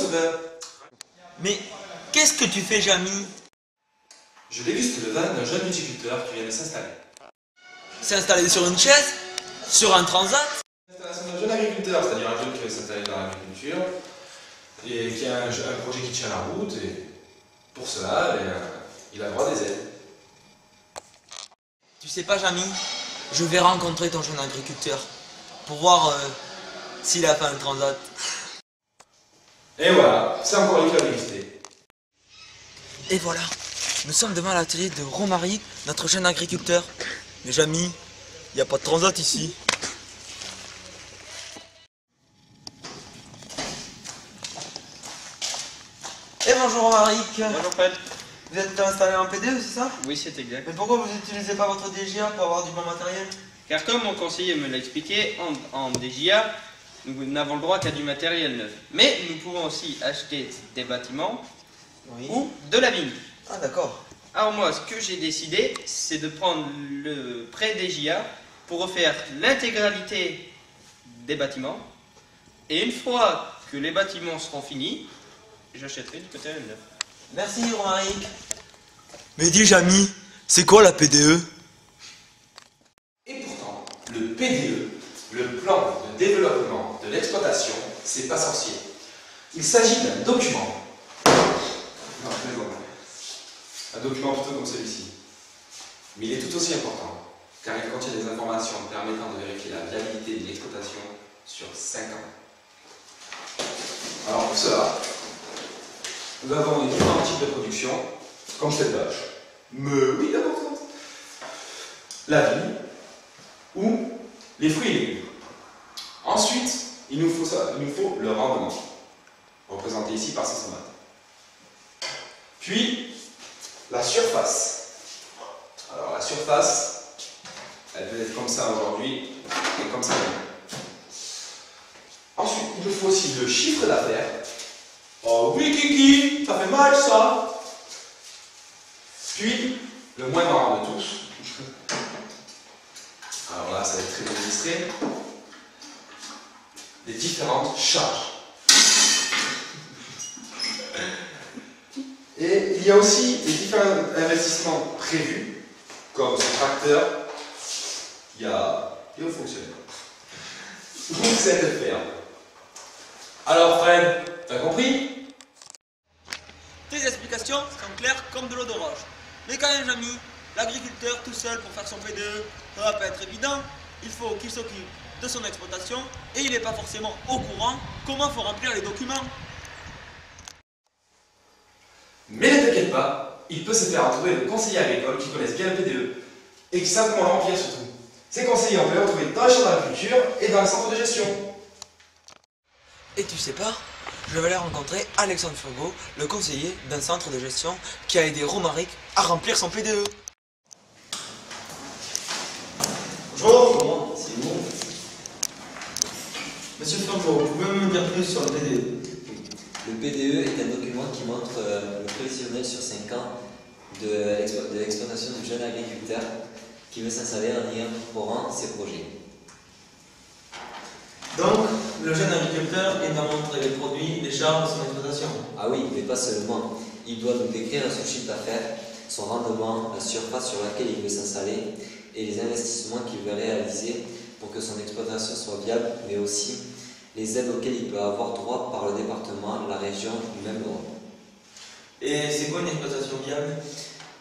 vin. Mais qu'est-ce que tu fais, Jamy? Je déguste le vin d'un jeune viticulteur qui vient de s'installer. S'installer sur une chaise? Sur un transat? L'installation d'un jeune agriculteur, c'est-à-dire un jeune qui veut s'installer dans l'agriculture et qui a un projet qui tient la route, et pour cela, il a droit des aides. Tu sais pas, Jamy, je vais rencontrer ton jeune agriculteur pour voir s'il a fait un transat. Et voilà, c'est encore lui qui a déguster. Et voilà, nous sommes devant l'atelier de Romaric, notre jeune agriculteur. Mais Jamy, il n'y a pas de transat ici. Et bonjour Romaric. Bonjour Fred. Vous êtes installé en PDE, c'est ça? Oui, c'est exact. Mais pourquoi vous n'utilisez pas votre DGA pour avoir du bon matériel? Car comme mon conseiller me l'a expliqué, en DJA, nous n'avons le droit qu'à du matériel neuf. Mais nous pouvons aussi acheter des bâtiments ou de la vigne. Ah d'accord. Alors moi, ce que j'ai décidé, c'est de prendre le prêt DJA pour refaire l'intégralité des bâtiments. Et une fois que les bâtiments seront finis, j'achèterai du matériel neuf. Merci Romaric. Mais dis Jamy, c'est quoi la PDE? Et pourtant, le PDE, le plan de développement de l'exploitation, c'est pas sorcier. Il s'agit d'un document. Non, je plaisante. Un document plutôt comme celui-ci. Mais il est tout aussi important, car il contient des informations permettant de vérifier la viabilité de l'exploitation sur 5 ans. Alors pour cela, nous avons les différents types de production, comme cette vache. Mais oui, importante. La vigne ou les fruits et légumes. Ensuite, il nous faut le rendement, représenté ici par ces tomates. Puis, la surface. Alors la surface, elle peut être comme ça aujourd'hui et comme ça demain. Ensuite, il nous faut aussi le chiffre d'affaires. Oh oui Kiki, ça fait mal ça. Puis, le moins marrant de tous. Alors là, ça va être très bien illustré. Les différentes charges. Et il y a aussi les différents investissements prévus, comme ce tracteur qui a fonctionné. Ou cette ferme. Alors Fred, t'as compris? Tes explications sont claires comme de l'eau d'orage. Mais quand même Jamy, l'agriculteur tout seul pour faire son PDE, ça va pas être évident. Il faut qu'il s'occupe de son exploitation et il n'est pas forcément au courant comment faut remplir les documents. Mais ne t'inquiète pas, il peut se faire entourer de conseillers agricoles qui connaissent bien le PDE et qui savent comment le remplir surtout. Ces conseillers, on peut les retrouver dans la chambre d'agriculture et dans le centre de gestion. Et tu sais pas, je vais aller rencontrer Alexandre Furgo, le conseiller d'un centre de gestion qui a aidé Romaric à remplir son PDE. Bonjour, c'est vous. Monsieur Furgo, vous pouvez me dire plus sur le PDE? Le PDE est un document qui montre le prévisionnel sur 5 ans de l'exploitation du jeune agriculteur qui veut s'installer en y incorporant ses projets. Donc, le jeune agriculteur est à montrer les produits, les charges de son exploitation. Ah oui, mais pas seulement. Il doit nous décrire son chiffre d'affaires, son rendement, la surface sur laquelle il veut s'installer et les investissements qu'il veut réaliser pour que son exploitation soit viable, mais aussi les aides auxquelles il peut avoir droit par le département, la région ou même l'Europe. Et c'est quoi une exploitation viable?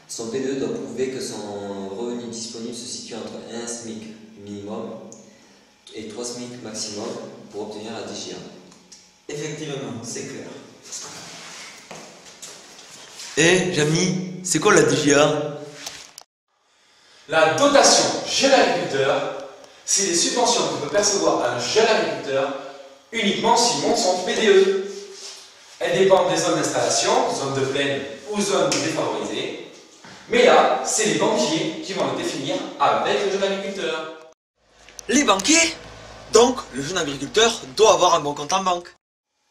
Son PDE doit prouver que son revenu disponible se situe entre 1 SMIC minimum et 3 SMIC maximum pour obtenir la DGA. Effectivement, c'est clair. Et Jamy, c'est quoi la DGA? La dotation jeune agriculteur, c'est les subventions que peut percevoir un jeune agriculteur uniquement s'il monte son PDE. Elles dépendent des zones d'installation, zones de plaine ou zones défavorisées. Mais là, c'est les banquiers qui vont le définir avec le jeune agriculteur. Les banquiers? Donc, le jeune agriculteur doit avoir un bon compte en banque.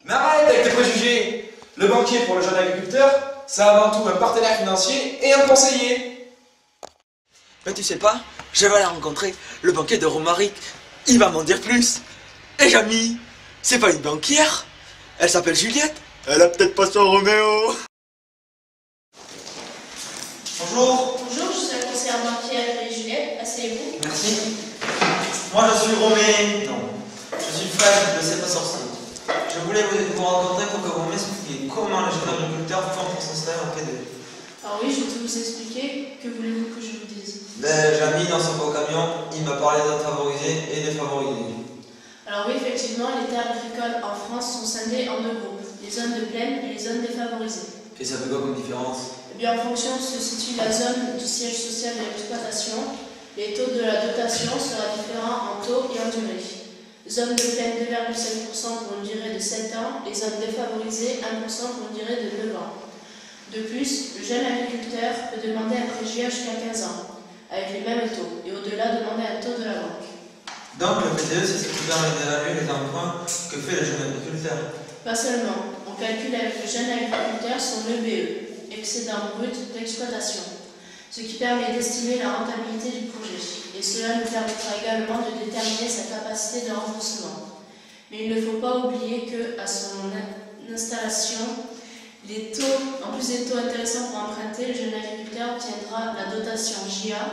Mais arrête avec tes préjugés. Le banquier pour le jeune agriculteur, c'est avant tout un partenaire financier et un conseiller. Mais tu sais pas, je vais aller rencontrer le banquier de Romaric. Il va m'en dire plus. Et Jamy, c'est pas une banquière? Elle s'appelle Juliette. Elle a peut-être pas son Roméo. Bonjour. Bonjour, je suis la conseillère banquière et Juliette. Asseyez-vous. Merci. Moi je suis Romé. Non. Je suis Fred de C'est pas sorcier. Je voulais vous rencontrer pour que vous m'expliquiez comment les jeunes agriculteurs font pour s'installer en PD. Alors oui, je vais tout vous expliquer. Que voulez-vous que je vous dise? J'ai mis dans son beau camion, il m'a parlé d'être favorisé et défavorisé. Alors oui, effectivement, les terres agricoles en France sont scindées en deux groupes, les zones de plaine et les zones défavorisées. Et ça fait quoi comme différence? Eh bien, en fonction où se situe la zone du siège social de l'exploitation, les taux de la dotation sera différents en taux et en durée. Zone de plaine 2,5% pour une durée de 7 ans, et zone défavorisée 1% pour une durée de 9 ans. De plus, le jeune agriculteur peut demander un prêt GIA jusqu'à 15 ans, avec les mêmes taux, et au-delà demander un taux de la banque. Donc le PDE, c'est ce qui permet d'évaluer les emprunts que fait le jeune agriculteur. Pas seulement, on calcule avec le jeune agriculteur son EBE, excédent brut d'exploitation, ce qui permet d'estimer la rentabilité du projet, et cela nous permettra également de déterminer sa capacité de remboursement. Mais il ne faut pas oublier qu'à son installation, en plus des taux intéressants pour emprunter, le jeune agriculteur obtiendra la dotation JA,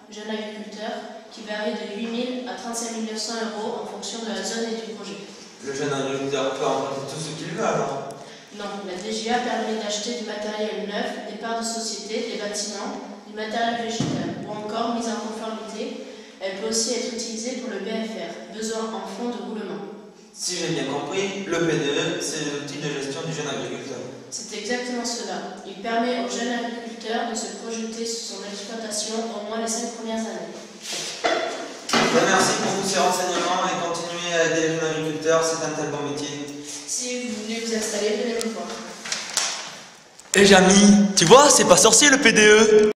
jeune agriculteur, qui varie de 8 000 à 35 900 € en fonction de la zone et du projet. Le jeune agriculteur peut emprunter tout ce qu'il veut alors? Non, la DGA permet d'acheter du matériel neuf, des parts de société, des bâtiments, du matériel végétal ou encore mise en conformité. Elle peut aussi être utilisée pour le BFR, besoin en fonds de roulement. Si j'ai bien compris, le PDE, c'est l'outil de gestion du jeune agriculteur. C'est exactement cela. Il permet au jeune agriculteur de se projeter sur son exploitation au moins les 5 premières années. Merci pour tous ces renseignements et continuez à aider les jeunes agriculteurs, c'est un tel bon métier. Si vous voulez vous installer, venez me voir. Eh Jamy, tu vois, c'est pas sorcier le PDE.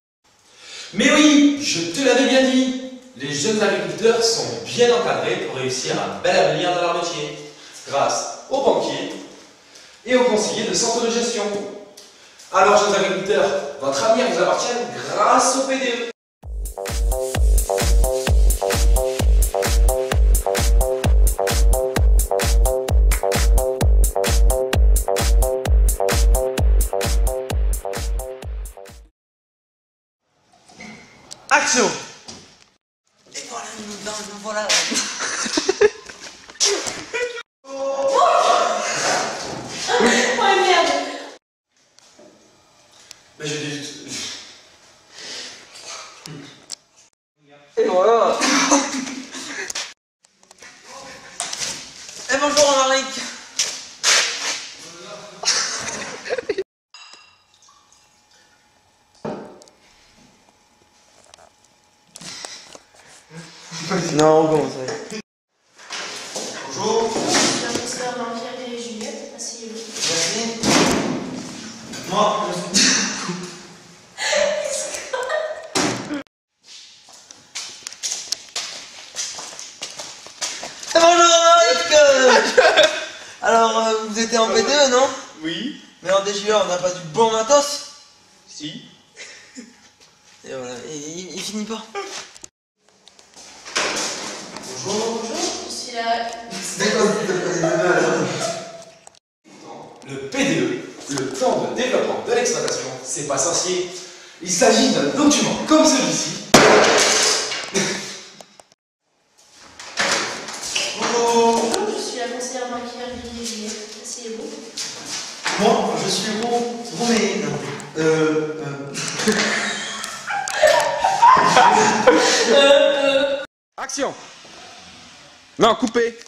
Mais oui, je te l'avais bien dit. Les jeunes agriculteurs sont bien encadrés pour réussir un bel avenir dans leur métier, grâce aux banquiers et aux conseillers de centre de gestion. Alors, jeunes agriculteurs, votre avenir vous appartient grâce au PDE. Action. Et voilà, nous voilà. Oh merde! Mais j'ai dit... Et voilà. Et bonjour Romaric. Non, on commence. Bonjour. Je suis la conseillère banquière et Juliette. Asseyez-vous. Merci. Moi, je suis... Bonjour Romaric. Alors, vous étiez en PDE, non? Oui. Mais en DGA, on n'a pas du bon matos? Si. Et voilà, il finit pas. Bonjour. Bonjour, je suis la... Le PDE, le plan de développement de l'exploitation, c'est pas sorcier. Il s'agit d'un document comme celui-ci. Bonjour, je suis la conseillère banquière et Juliette. Asseyez-vous. Moi, je suis Romé. Action. Non, coupez.